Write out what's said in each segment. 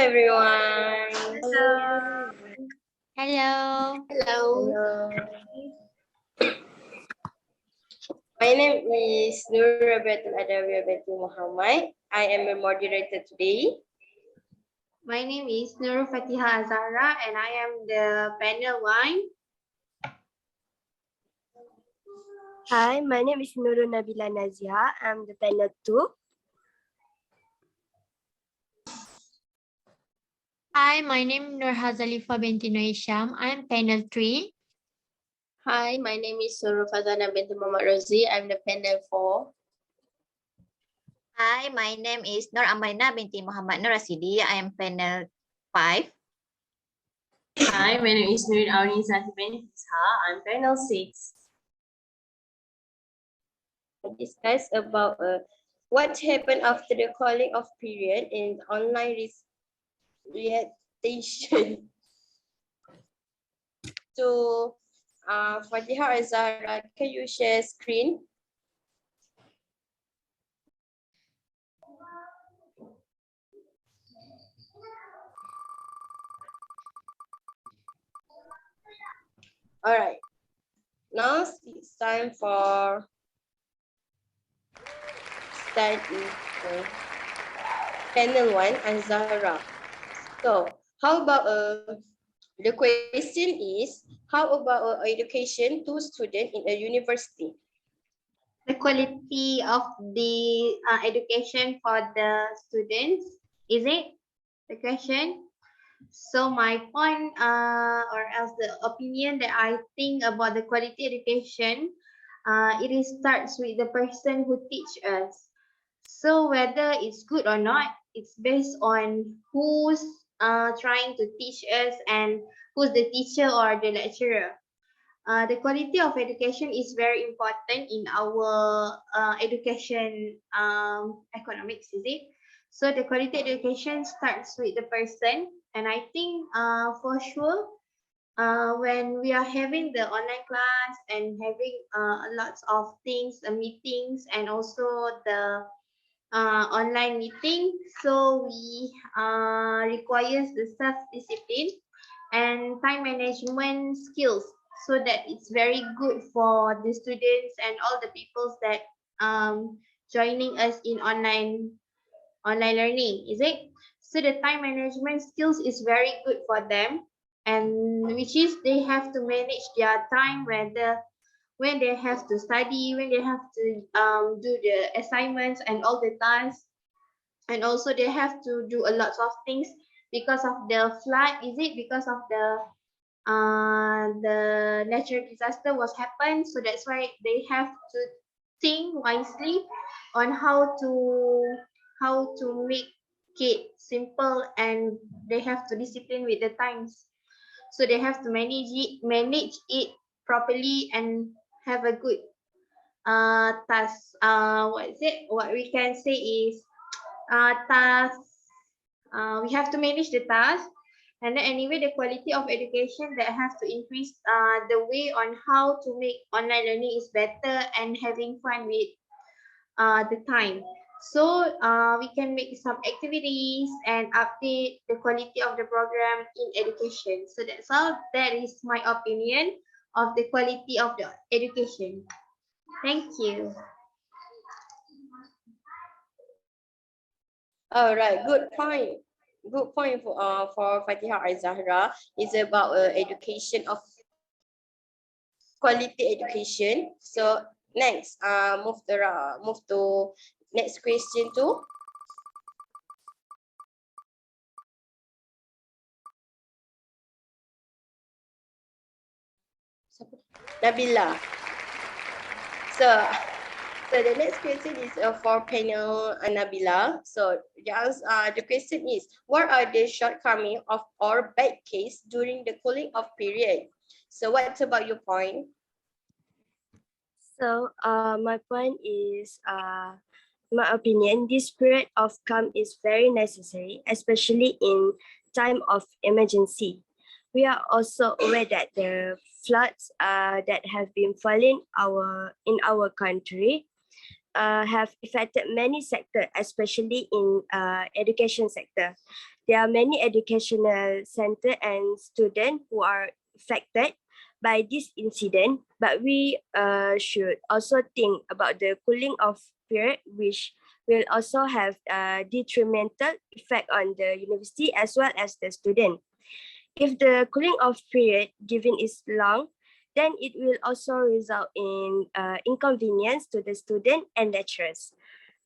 everyone. Hello. Hello. Hello. My name is Nura Betul Adawiyah Betul Muhammad. I am a moderator today. My name is Nurul Fatiha Azara and I am the panel one. Hi, my name is Nurul Nabila Nazia. I'm the panel 2. Hi, my name is Nur Hazalifa binti Noisham. I am panel 3. Hi, my name is Suruf Fazana binti Muhammad Rozi. I'm the panel 4. Hi, my name is Nur Amarina binti Muhammad Nur Rasidi. I am panel 5. Hi, my name is Nurin Aurin Zati binti Isha. I'm panel 6. Discuss about what happened after the calling off period in online reactivation. So, Fatiha Azara, can you share screen? All right. Now it's time for start panel 1 and Zahra. So, how about the question is, how about education to student in a university? The quality of the education for the students, is it the question? So my point or else the opinion that I think about the quality education, it starts with the person who teach us. So whether it's good or not, it's based on who's trying to teach us and who's the teacher or the lecturer. The quality of education is very important in our education economics, is it? So the quality education starts with the person, and I think for sure when we are having the online class and having lots of things, meetings, and also the online meeting, so we requires the self-discipline and time management skills, so that it's very good for the students and all the people that joining us in online learning, is it? So the time management skills is very good for them, and which is they have to manage their time, whether when they have to study, when they have to do the assignments and all the tasks, and also they have to do a lot of things because of the flood, is it? Because of the natural disaster was happened, so that's why they have to think wisely on how to make it simple, and they have to discipline with the times, so they have to manage it properly and have a good task. What is it? What we can say is task. We have to manage the task, and then anyway, the quality of education that has to increase the way on how to make online learning is better and having fun with the time. So we can make some activities and update the quality of the program in education. So that's all. That is my opinion of the quality of the education. Thank you. All right, good point. Good point for Fatiha Azahra is about education of quality education. So next, move to next question too. Nabila. So the next question is for panel Nabila. So just the question is, what are the shortcomings of or bad case during the cooling off period? So what's about your point? So my point is, my opinion, this period of calm is very necessary, especially in time of emergency. We are also aware that the floods that have been falling in our country have affected many sectors, especially in education sector. There are many educational center and students who are affected by this incident, but we should also think about the cooling off period, which will also have a detrimental effect on the university as well as the student. If the cooling off period given is long, then it will also result in inconvenience to the student and lecturers.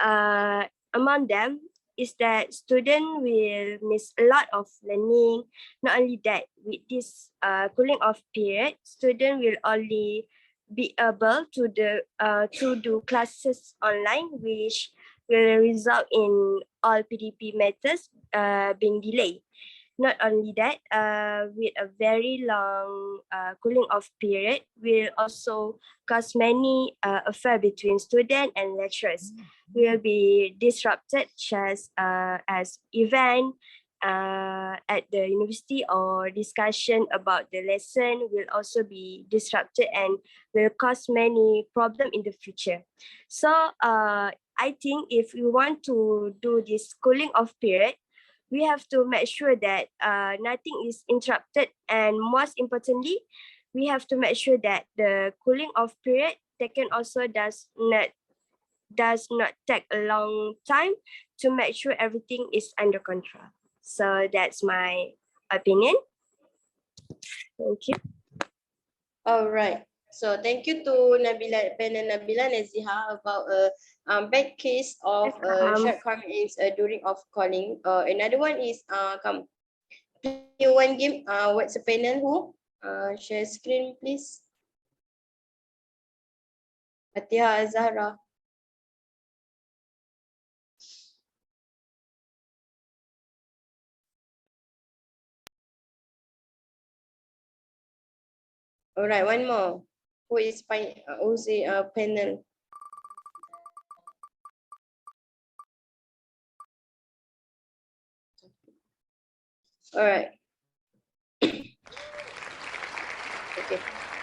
Among them is that student will miss a lot of learning. Not only that, with this cooling off period, student will only be able to do classes online, which will result in all PDP matters being delayed. Not only that, with a very long cooling off period will also cause many affair between student and lecturers will be disrupted, such as event at the university or discussion about the lesson will also be disrupted and will cause many problem in the future. So I think if we want to do this cooling off period, we have to make sure that nothing is interrupted, and most importantly, we have to make sure that the cooling off period taken also does not take a long time to make sure everything is under control. So that's my opinion. Thank you. All right. So thank you to Nabila, panel Nabila Naziha about a bad case of shortcomings during of calling. Another one is play one game. What's the panel who? Share screen, please. Atiha Azhara. All right, one more. Who's the panel? All right. Okay.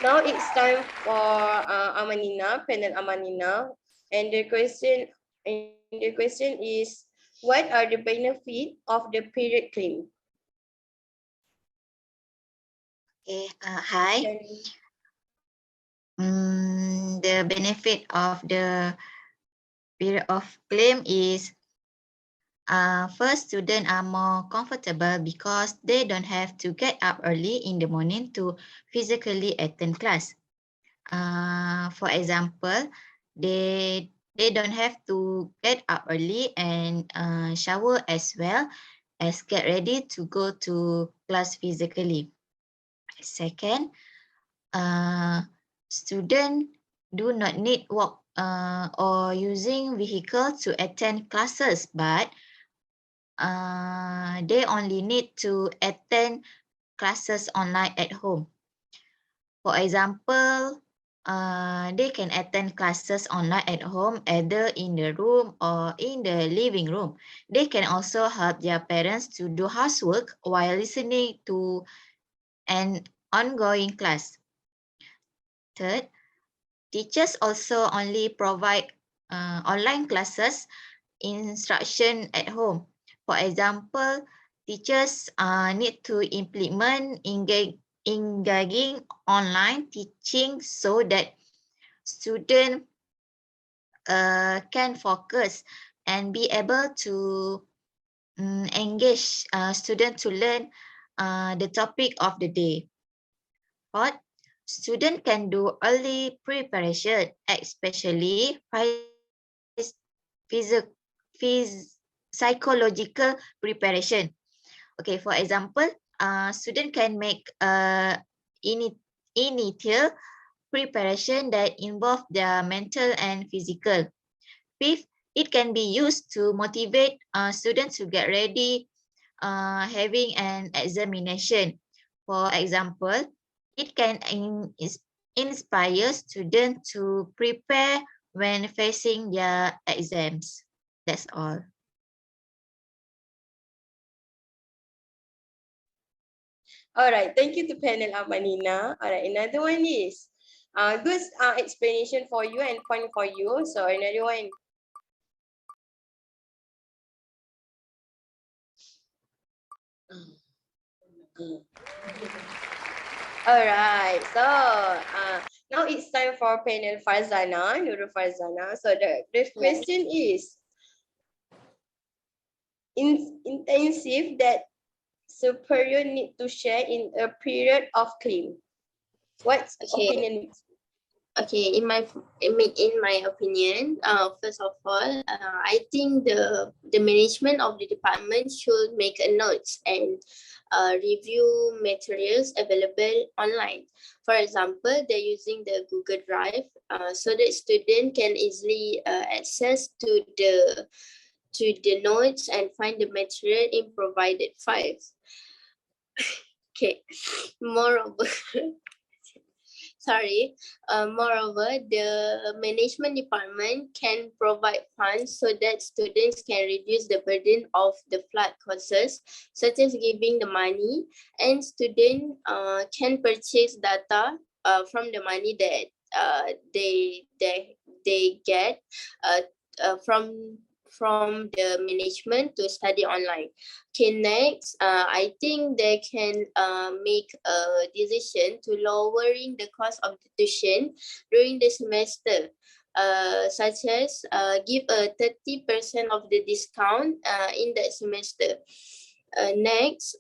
Now it's time for Amanina, panel Amanina, and the question is, what are the benefits of the period claim? Okay, hi. The benefit of the period of claim is first, students are more comfortable because they don't have to get up early in the morning to physically attend class. For example, they don't have to get up early and shower as well as get ready to go to class physically. Second, students do not need walk or using vehicle to attend classes, but they only need to attend classes online at home. For example, they can attend classes online at home, either in the room or in the living room. They can also help their parents to do housework while listening to an ongoing class. Third, teachers also only provide online classes instruction at home. For example, teachers need to implement engaging online teaching so that students can focus and be able to engage students to learn the topic of the day. Fourth, students can do early preparation, especially psychological preparation. Okay, for example, student can make initial preparation that involve their mental and physical. Fifth, it can be used to motivate students to get ready having an examination. For example, it can inspire students to prepare when facing their exams. That's all. All right, thank you to panel Amanina. All right, another one is, Good explanation for you and point for you. So another one. Alright, so now it's time for panel Farzana, Nurul Farzana. So the question is intensive that superior need to share in a period of claim. What's opinion? Okay, in my opinion, first of all, I think the management of the department should make a notes and review materials available online. For example, they're using the Google Drive, so that student can easily access to the notes and find the material in provided files. Okay, moreover. Moreover, the management department can provide funds so that students can reduce the burden of the flood courses, such as giving the money, and students can purchase data from the money that they get from the management to study online. Okay, next, I think they can make a decision to lowering the cost of the tuition during the semester, such as give a 30% of the discount in that semester. Next,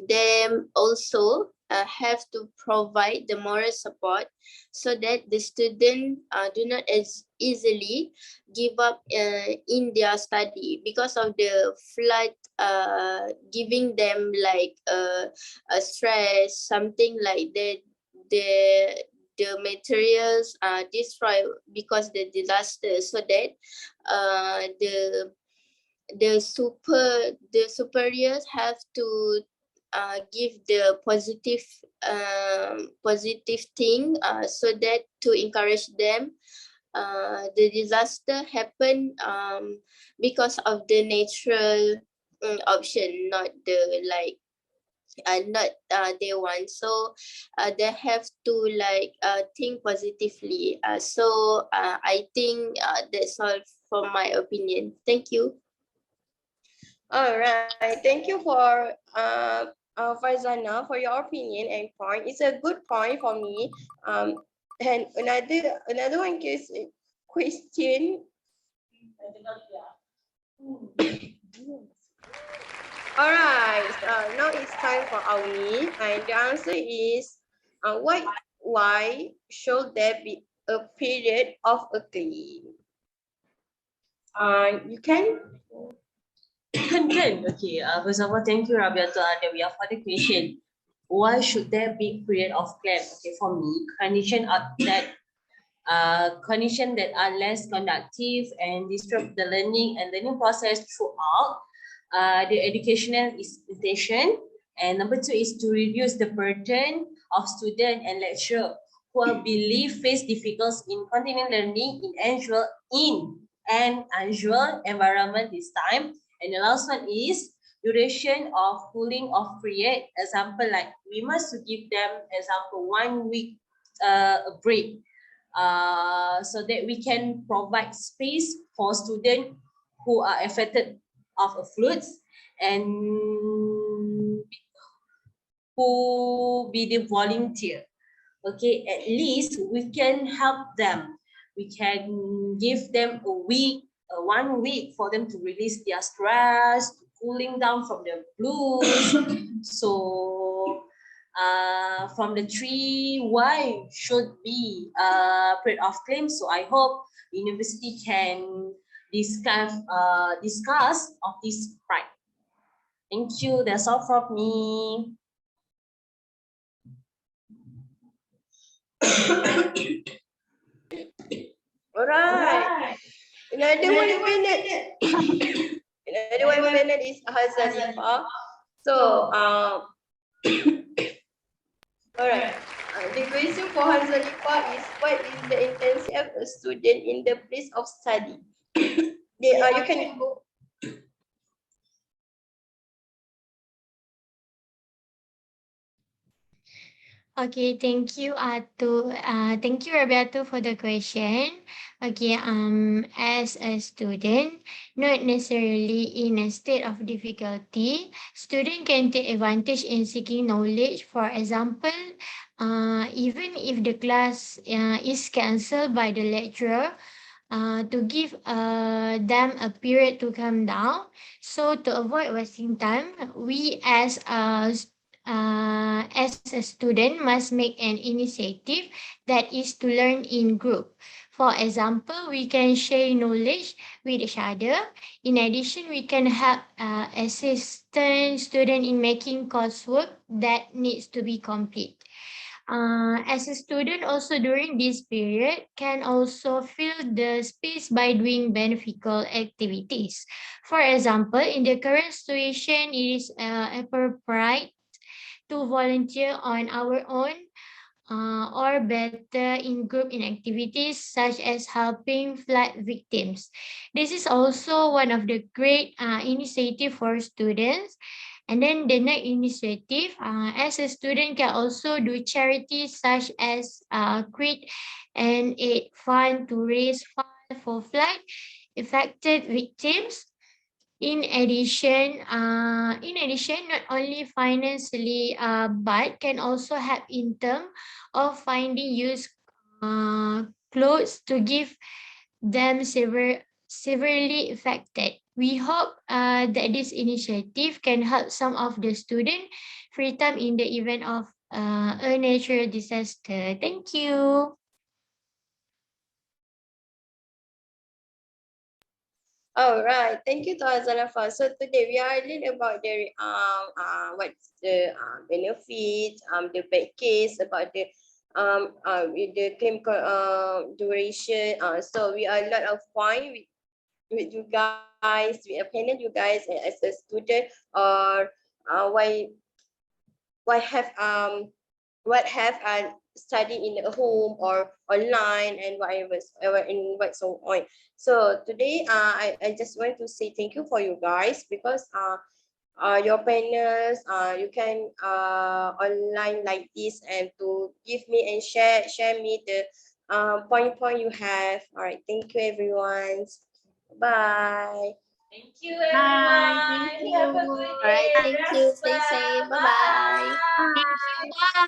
they also have to provide the moral support so that the student do not as easily give up in their study because of the flood, giving them like a stress, something like that. The materials are destroyed because the disaster, so that the superiors have to give the positive thing, so that to encourage them. The disaster happened because of the natural option, not the like not they want. So they have to like think positively. So I think that's all for my opinion. Thank you. All right, thank you for Farzana for your opinion and point. It's a good point for me. And another one is question. All right, now it's time for Auni, and the answer is why should there be a period of a claim? You can. Kan? Okay, first of all, thank you Rabiatul Adawiyah for the question. Why should there be period of claim? Okay, for me, condition that are less conductive and disrupt the learning and learning process throughout the educational institution. And number two is to reduce the burden of student and lecturer who I believe face difficulties in continuing learning in an unusual environment this time. And the last one is duration of cooling off period. Example, like we must give them example 1 week a break, so that we can provide space for students who are affected of a floods and who be the volunteer. Okay, at least we can help them. We can give them a week, 1 week for them to release their stress, cooling down from the blues. So from the three, why should be period of claim? So I hope university can discuss of this right. Thank you. That's all from me. All right. Another one minute is Hazalifa. So, all right. The question for Hazalifa is, what is the intensity of a student in the place of study? You can go. Okay, thank you, thank you, Roberto, for the question. Okay, as a student, not necessarily in a state of difficulty, student can take advantage in seeking knowledge. For example, even if the class is cancelled by the lecturer, to give them a period to calm down. So to avoid wasting time, we as a student must make an initiative that is to learn in group. For example, we can share knowledge with each other. In addition, we can help assistant student in making coursework that needs to be complete. As a student, also during this period, can also fill the space by doing beneficial activities. For example, in the current situation, it is appropriate to volunteer on our own or better in group in activities such as helping flood victims. This is also one of the great initiative for students. And then the next initiative, as a student can also do charities such as create an aid fund to raise funds for flood affected victims. In addition, not only financially, but can also help in terms of finding used clothes to give them severely affected. We hope that this initiative can help some of the student free time in the event of a natural disaster. Thank you. All right, thank you to Azalafa. So today we are learning about the what's the benefit, the bad case, about with the claim duration. So we are a lot of point with you guys, we opinion you guys as a student, or why have what have I studied in a home or online and whatever in what so on. So today I just want to say thank you for you guys because your panels you can online like this and to give me and share me the point you have. All right, thank you everyone. Bye. Thank you, Bye. Thank everyone. Have a you. good All right, day. thank you. Rest Stay well. safe. Bye bye. Bye. Thank you. Bye.